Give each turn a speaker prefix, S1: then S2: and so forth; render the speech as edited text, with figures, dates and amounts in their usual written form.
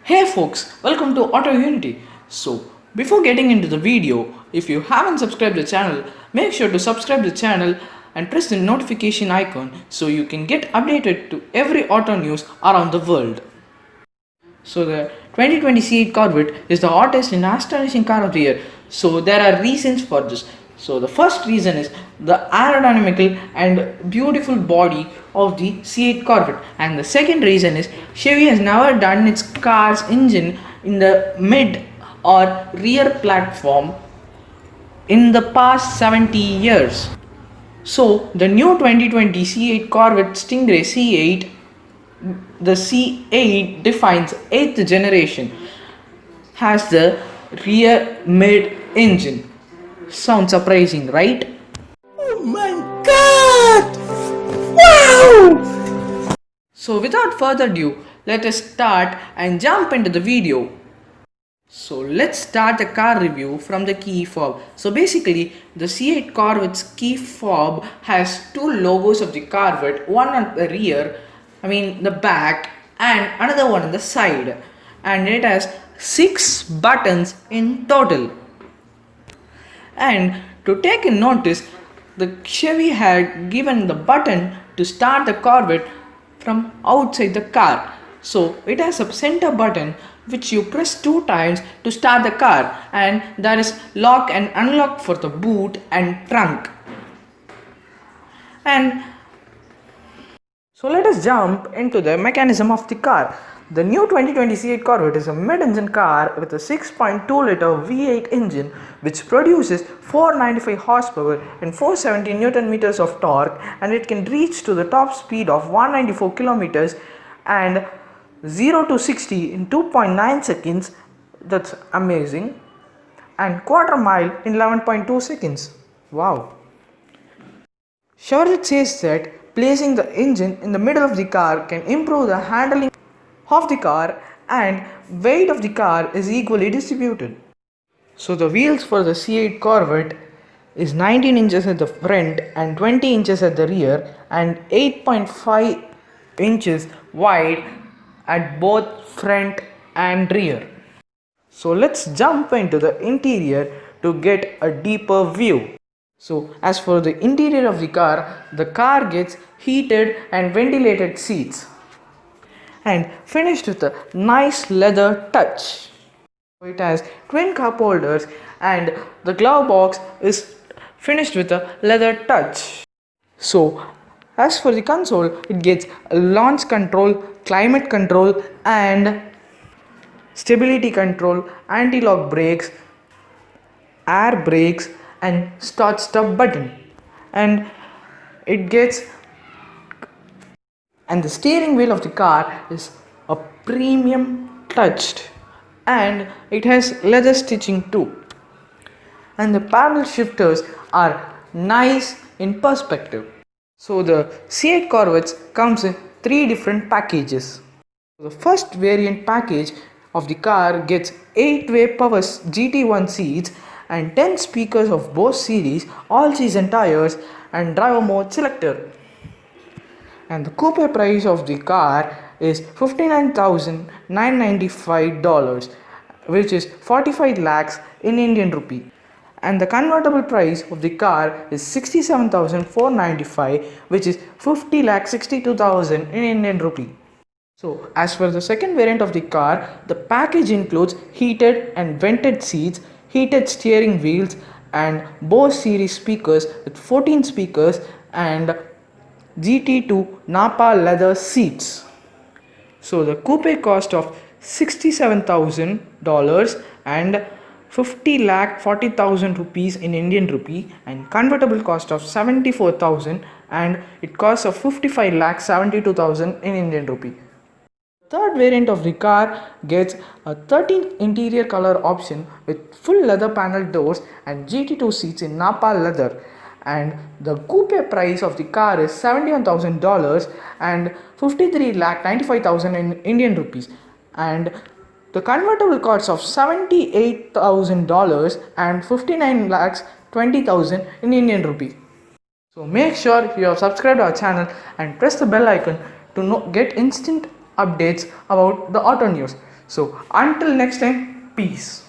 S1: Hey folks, welcome to Auto Unity. So, before getting into the video, if you haven't subscribed the channel, make sure to subscribe the channel and press the notification icon so you can get updated to every auto news around the world. So the 2020 C8 Corvette is the hottest and astonishing car of the year. So there are reasons for this. So the first reason is the aerodynamical and beautiful body of the C8 Corvette, and the second reason is Chevy has never done its car's engine in the mid or rear platform in the past 70 years. So the new 2020 C8 Corvette Stingray C8, the C8 defines 8th generation, has the rear mid engine. Sounds surprising, right?
S2: Oh my god! Wow!
S1: So without further ado, let us start and jump into the video. So let's start the car review from the key fob. So basically the C8 Corvette's key fob has two logos of the Corvette, one on the rear, the back, and another one on the side, and it has 6 buttons in total. And to take a notice, the Chevy had given the button to start the Corvette from outside the car. So it has a center button which you press 2 times to start the car, and there is lock and unlock for the boot and trunk. And so let us jump into the mechanism of the car. The new 2020 C8 Corvette is a mid-engine car with a 6.2-liter V8 engine which produces 495 horsepower and 470 Newton meters of torque, and it can reach to the top speed of 194 kilometers and 0 to 60 in 2.9 seconds. That's amazing. And quarter mile in 11.2 seconds. Wow. Chevrolet says that placing the engine in the middle of the car can improve the handling of the car, and weight of the car is equally distributed. So the wheels for the C8 Corvette is 19 inches at the front and 20 inches at the rear and 8.5 inches wide at both front and rear. So let's jump into the interior to get a deeper view. So as for the interior of the car gets heated and ventilated seats and finished with a nice leather touch. It has twin cup holders and the glove box is finished with a leather touch. So as for the console, it gets a launch control, climate control and stability control, anti-lock brakes, air brakes and start stop button. And it gets and the steering wheel of the car is a premium touched, and it has leather stitching too, and the paddle shifters are nice in perspective. So the C8 Corvette comes in 3 different packages. The first variant package of the car gets 8-way power GT1 seats and 10 speakers of Bose series, all season tires and driver mode selector. And the coupe price of the car is $59,995, which is 45 lakhs in Indian rupee. And the convertible price of the car is 67,495, which is 50 lakh 62,000 in Indian rupee. So as for the second variant of the car, the package includes heated and vented seats, heated steering wheels and Bose series speakers with 14 speakers and GT2 Napa leather seats. So the coupe cost of $67,000 and 50 lakh 40,000 rupees in Indian rupee, and convertible cost of 74,000 and it costs of 55 lakh 72,000 in Indian rupee. Third variant of the car gets a 13 interior color option with full leather panel doors and GT2 seats in Napa leather, and the coupe price of the car is $71,000 and 53 lakh 95,000 in Indian rupees, and the convertible costs of $78,000 and 59 lakhs 20,000 in Indian rupee. So make sure you have subscribed our channel and press the bell icon to get instant updates about the auto news. So until next time, peace.